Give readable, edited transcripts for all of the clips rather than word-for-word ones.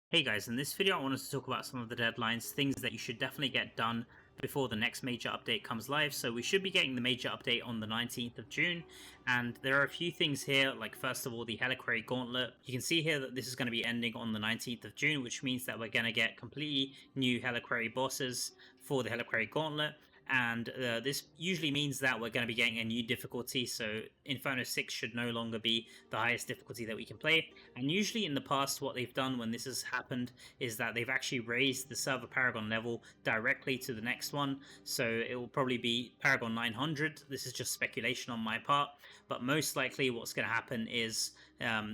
Hey guys, in this video I wanted to talk about some of the deadlines, things that you should definitely get done before the next major update comes live. So we should be getting the major update on the 19th of June, and there are a few things here, like first of all the Helliquary Gauntlet. You can see here that this is going to be ending on the 19th of June, which means that we're going to get completely new Helliquary bosses for the Helliquary Gauntlet. And this usually means that we're going to be getting a new difficulty, so Inferno 6 should no longer be the highest difficulty that we can play. And usually in the past what they've done when this has happened is that they've actually raised the server Paragon level directly to the next one, so it will probably be Paragon 900. This is just speculation on my part, but most likely what's going to happen is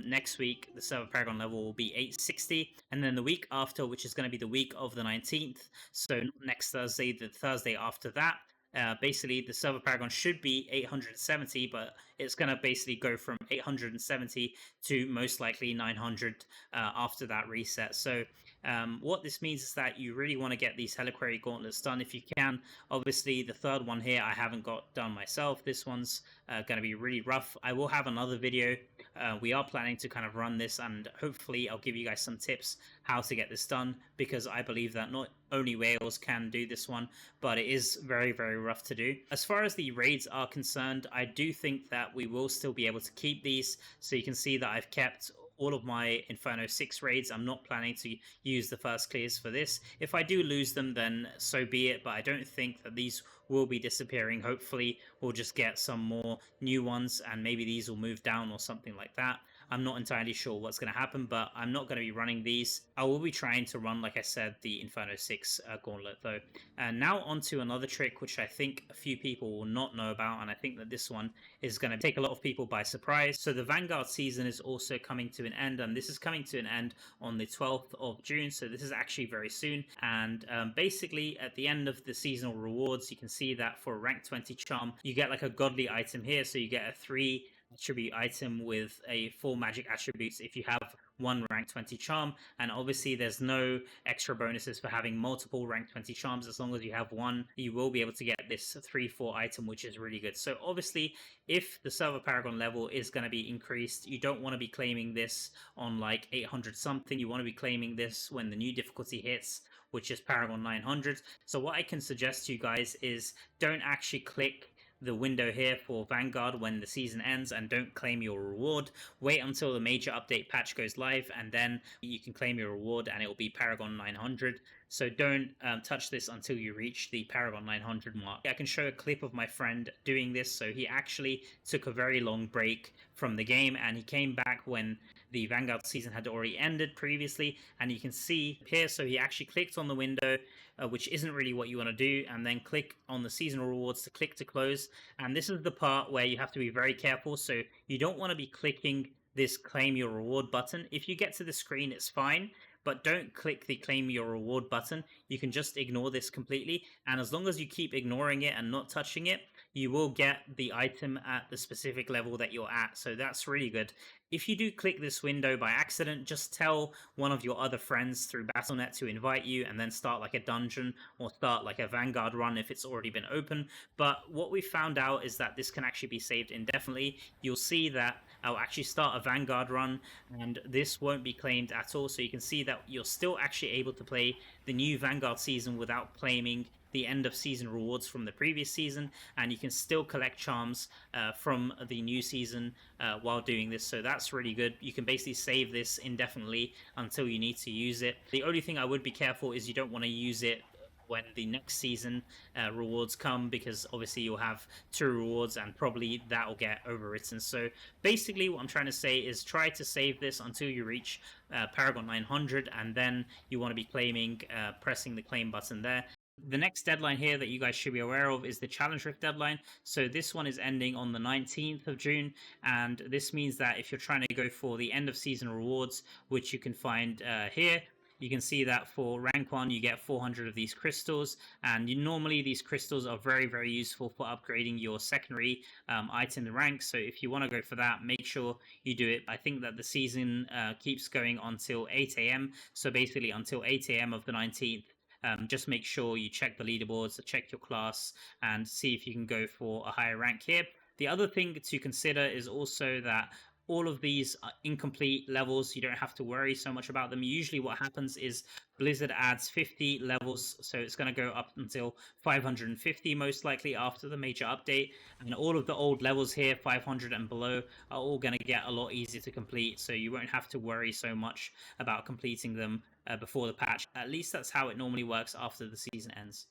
next week the server Paragon level will be 860, and then the week after, which is going to be the week of the 19th, so not next Thursday, the Thursday after that, basically the server Paragon should be 870, but it's going to basically go from 870 to most likely 900 after that reset. So what this means is that you really want to get these Helliquary Gauntlets done if you can. Obviously the third one here I haven't got done myself. This one's going to be really rough. I will have another video. We are planning to kind of run this, and hopefully I'll give you guys some tips how to get this done, because I believe that not only whales can do this one, but it is very, very rough to do. As far as the raids are concerned, I do think that we will still be able to keep these. So you can see that I've kept all of my Inferno 6 raids. I'm not planning to use the first clears for this. If I do lose them, then so be it, but I don't think that these will be disappearing. Hopefully we'll just get some more new ones, and maybe these will move down or something like that. I'm not entirely sure what's going to happen, but I'm not going to be running these. I will be trying to run, like I said, the Inferno 6 Gauntlet though. And now onto another trick which I think a few people will not know about, and I think that this one is going to take a lot of people by surprise. So the Vanguard season is also coming to an end, and this is coming to an end on the 12th of June, so this is actually very soon. And basically at the end of the seasonal rewards, you can see that for a rank 20 charm you get like a godly item here, so you get a 3 attribute item with a 4 magic attributes if you have one rank 20 charm, and obviously there's no extra bonuses for having multiple rank 20 charms. As long as you have one, you will be able to get this 3-4 item, which is really good. So obviously if the server Paragon level is going to be increased, you don't want to be claiming this on like 800 something. You want to be claiming this when the new difficulty hits, which is Paragon 900. So what I can suggest to you guys is don't actually click the window here for Vanguard when the season ends and don't claim your reward. Wait until the major update patch goes live, and then you can claim your reward, and it will be Paragon 900. So don't touch this until you reach the Paragon 900 mark. I can show a clip of my friend doing this. So he actually took a very long break from the game, and he came back when the Vanguard season had already ended previously, and you can see here, so he actually clicked on the window, which isn't really what you want to do, and then click on the seasonal rewards to click to close. And this is the part where you have to be very careful. So you don't want to be clicking this claim your reward button. If you get to the screen, it's fine, but don't click the claim your reward button. You can just ignore this completely, and as long as you keep ignoring it and not touching it, you will get the item at the specific level that you're at. So that's really good. If you do click this window by accident, just tell one of your other friends through Battle.net to invite you, and then start like a dungeon or start like a Vanguard run if it's already been open. But what we found out is that this can actually be saved indefinitely. You'll see that I'll actually start a Vanguard run, and this won't be claimed at all. So you can see that you're still actually able to play the new Vanguard season without claiming the end of season rewards from the previous season, and you can still collect charms from the new season while doing this. So that's really good. You can basically save this indefinitely until you need to use it. The only thing I would be careful is you don't want to use it when the next season rewards come, because obviously you'll have 2 rewards and probably that will get overwritten. So basically what I'm trying to say is try to save this until you reach Paragon 900, and then you want to be claiming, pressing the claim button there. The next deadline here that you guys should be aware of is the Challenge Rift deadline. So this one is ending on the 19th of June, and this means that if you're trying to go for the end of season rewards, which you can find here, you can see that for rank 1 you get 400 of these crystals, and normally these crystals are very, very useful for upgrading your secondary item rank. So if you want to go for that, make sure you do it. I think that the season keeps going until 8 a.m. So basically until 8 a.m. of the 19th. Just make sure you check the leaderboards, check your class, and see if you can go for a higher rank here. The other thing to consider is also that all of these incomplete levels. You don't have to worry so much about them. Usually what happens is Blizzard adds 50 levels, so it's going to go up until 550 most likely after the major update, and all of the old levels here, 500 and below, are all going to get a lot easier to complete, so you won't have to worry so much about completing them before the patch. At least that's how it normally works after the season ends.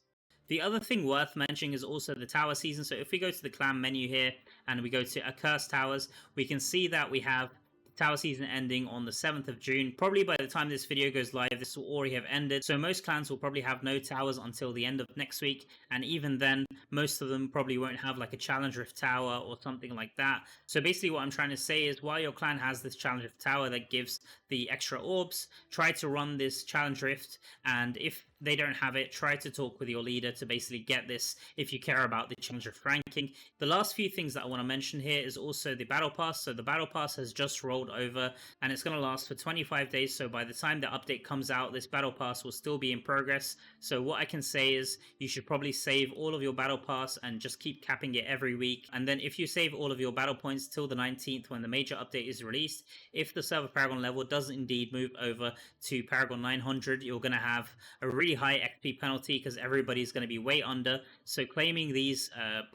The other thing worth mentioning is also the tower season. So if we go to the clan menu here and we go to Accursed Towers, we can see that we have tower season ending on the 7th of June. Probably by the time this video goes live, this will already have ended. So most clans will probably have no towers until the end of next week. And even then, most of them probably won't have like a Challenge Rift tower or something like that. So basically what I'm trying to say is while your clan has this Challenge Rift tower that gives the extra orbs, try to run this Challenge Rift. And if they don't have it, try to talk with your leader to basically get this if you care about the Challenge Rift ranking. The last few things that I want to mention here is also the Battle Pass. So the Battle Pass has just rolled over and it's going to last for 25 days. So by the time the update comes out, this Battle Pass will still be in progress. So what I can say is you should probably save all of your Battle Pass and just keep capping it every week. And then if you save all of your battle points till the 19th when the major update is released, if the server Paragon level does indeed move over to Paragon 900, you're going to have a really high XP penalty because everybody's going to be way under. So claiming these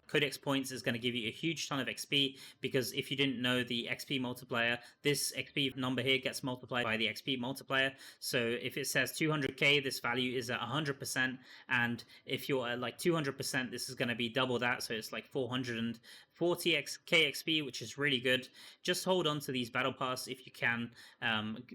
codex points is going to give you a huge ton of XP, because if you didn't know the XP multiplier, this XP number here gets multiplied by the XP multiplier. So if it says 200k, this value is at 100%, and if you're at like 200%, this is going to be double that, so it's like 440k XP, which is really good. Just hold on to these battle pass if you can.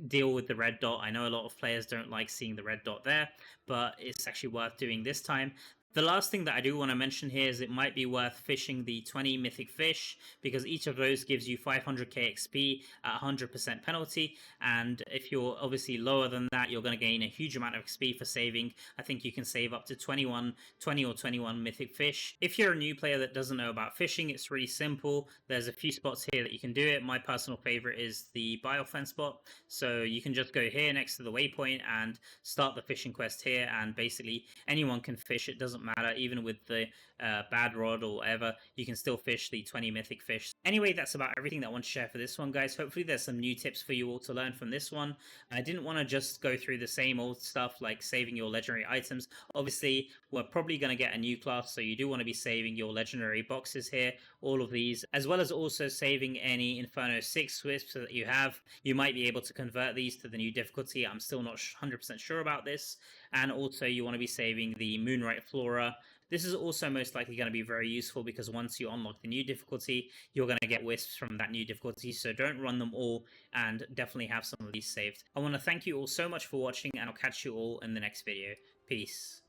Deal with the red dot. I know a lot of players don't like seeing the red dot there, but it's actually worth doing this time. The last thing that I do want to mention here is it might be worth fishing the 20 mythic fish, because each of those gives you 500k XP at 100% penalty, and if you're obviously lower than that, you're going to gain a huge amount of XP for saving. I think you can save up to 20 or 21 mythic fish. If you're a new player that doesn't know about fishing, it's really simple. There's a few spots here that you can do it. My personal favorite is the biofen spot, so you can just go here next to the waypoint and start the fishing quest here, and basically anyone can fish. It doesn't matter, even with the bad rod or whatever, you can still fish the 20 mythic fish. Anyway, that's about everything that I want to share for this one, guys. Hopefully there's some new tips for you all to learn from this one. I didn't want to just go through the same old stuff like saving your legendary items. Obviously we're probably going to get a new class, so you do want to be saving your legendary boxes here, all of these, as well as also saving any Inferno 6 wisps that you have. You might be able to convert these to the new difficulty. I'm still not 100% sure about this. And also you want to be saving the Moonlight Flora. This is also most likely going to be very useful, because once you unlock the new difficulty, you're going to get wisps from that new difficulty, so don't run them all, and definitely have some of these saved. I want to thank you all so much for watching, and I'll catch you all in the next video. Peace.